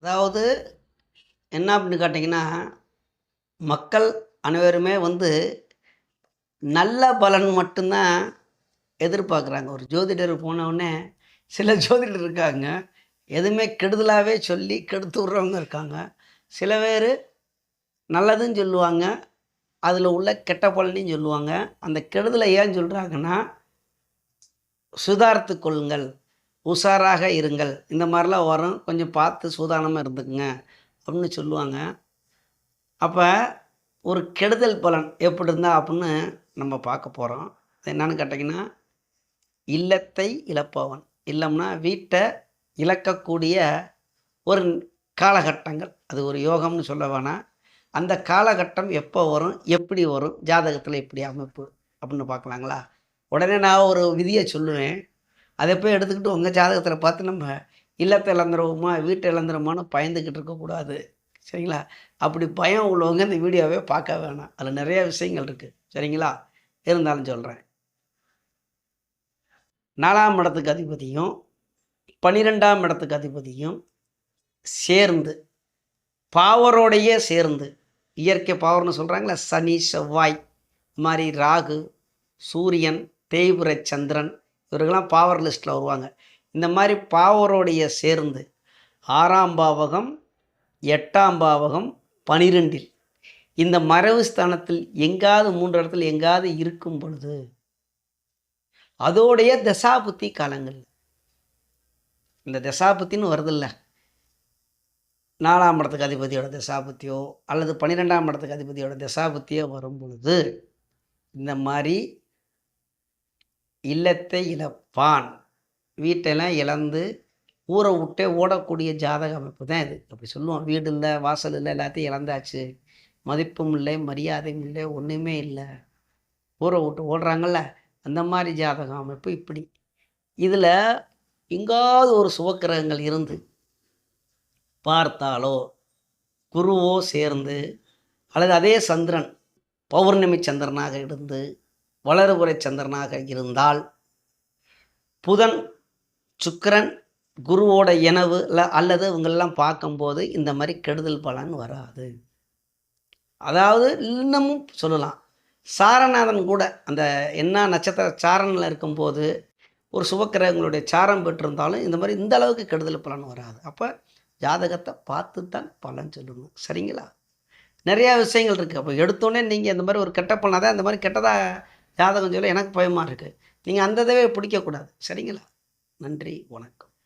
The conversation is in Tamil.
அதாவது என்ன அப்படின்னு கேட்டிங்கன்னா, மக்கள் அனைவருமே நல்ல பலன் மட்டும் தான் எதிர்பார்க்குறாங்க. ஒரு ஜோதிடர் போனவுடனே சில ஜோதிடர் இருக்காங்க. எதுவுமே கெடுதலாவே சொல்லி கெடுத்து விட்றவங்க இருக்காங்க. சில பேரு நல்லதும் சொல்லுவாங்க. அதில உள்ள கெட்ட பலனையும் சொல்லுவாங்க. அந்த கெடுதல ஏன் சொல்றாங்கன்னா, "சுதாரித்துக் கொள்ளுங்கள், உஷாராக இருங்கள்." இந்த மாரிலாம் வரும். கொஞ்சம் பார்த்து சூதானமா இருந்துக்குங்க அப்படின்னு சொல்லுவாங்க. அப்ப ஒரு கெடுதல் பலன் எப்படி இருந்தா அப்புட்ன்னு நம்ம பார்க்க போறோம். அது என்னன்னு கேட்டீங்கன்னா, இல்லத்தை இழப்பவன். இல்லம்னா வீட்ட இழக்கக்கூடிய ஒரு காலகட்டங்கள். அது ஒரு யோகம்னு சொல்ல வேணாம். அந்த காலகட்டம் எப்போ வரும்? எப்படி வரும்? ஜாதகத்தில எப்படி அமைப்பு? அப்படின்னு பார்க்கலாங்களா? உடனே நான் ஒரு விதிய சொல்லுவேன். அத போய் எடுத்துக்கிட்டு உங்க ஜாதகத்தில பார்த்து நம்ம இல்லத்த இழந்துருவோமா? வீட்ட இழந்துருவோமான்னு பயந்துகிட்டு இருக்கக்கூடாது. சரிங்களா? அப்படி பயம் உள்ளவங்க இந்த வீடியோவே பார்க்க வேணாம். அதில நெறைய விஷயங்கள் இருக்கு. சரிங்களா? இருந்தாலும் சொல்றேன். 4ஆம் இடத்துக்கு அதிபதியும், 12ஆம் இடத்துக்கு அதிபதியும் சேர்ந்து, பாவரோடையே சேர்ந்து, இயற்கை பாவர்ன்னு சொல்றாங்கல்ல, சனி, செவ்வாய், இது மாரி ராகு, சூரியன், தேய்பிறை சந்திரன் இவர்கள்லாம் பாவர் லிஸ்ட்ல வருவாங்க. இந்த மாரி பாவரோடைய சேர்ந்து 6ஆம் பாவகம், 8ஆம் பாவகம், 12ல் இந்த மறைவு ஸ்தானத்தில் எங்காவது 3 இடத்துல எங்காவது இருக்கும் பொழுது, அதோடைய தசாபுத்தி காலங்கள். இந்த தசாபுத்தின்னு வருதுல்ல, 4ஆம் இடத்துக்கு அதிபதியோட தசாபுத்தியோ, அல்லது 12ஆம் இடத்துக்கு அதிபதியோட தசாபுத்தியோ வரும்பொழுது, இந்த மாரி இல்லத்தை இழப்பான். வீட்டெல்லாம் இழந்து ஊரை விட்டே ஓடக்கூடிய ஜாதக அமைப்பு தான் இது. அப்படி சொல்லுவோம். வீடு இல்ல, வாசல் இல்ல, எல்லாத்தையும் இழந்தாச்சு. மதிப்பும் இல்லை, மரியாதையும் இல்லை, ஒண்ணுமே இல்ல. ஊரை விட்டு ஓடுறாங்கல்ல, அந்த மாரி ஜாதக அமைப்பு இப்படி. இதில எங்காவது ஒரு சுபக்கிரகங்கள் இருந்து பார்த்தாலோ, குருவோ சேர்ந்து அல்லது அதே சந்திரன் பௌர்ணமி சந்திரனாக இருந்து, வளர்பிறை சந்திரனாக இருந்தால், புதன், சுக்கிரன், குருவோட இணவு அல்லது இவங்கெல்லாம் பார்க்கும்போது இந்த மாரி கெடுதல் பலன் வராது. அதாவது இன்னமும் சொல்லலாம். சாரநாதன் கூட அந்த என்ன நட்சத்திர சாரன்ல இருக்கும்போது, ஒரு சுபக்கிரகங்களுடைய சாரம் பெற்றிருந்தாலும் இந்த மாரி இந்த அளவுக்கு கெடுதல் பலன் வராது. அப்ப ஜாதகத்த பார்த்து தான் பலன் சொல்லணும். சரிங்களா? நெறையா விஷயங்கள் இருக்கு. அப்ப எடுத்தோனே நீங்க இந்த மாரி ஒரு கெட்ட பலன் அதான் இந்த மாரி கெட்டதா ஜாதகம் சொல்ல எனக்கு பயமா இருக்கு. நீங்க அந்த இதவே பிடிக்கக்கூடாது. சரிங்களா? நன்றி, வணக்கம்.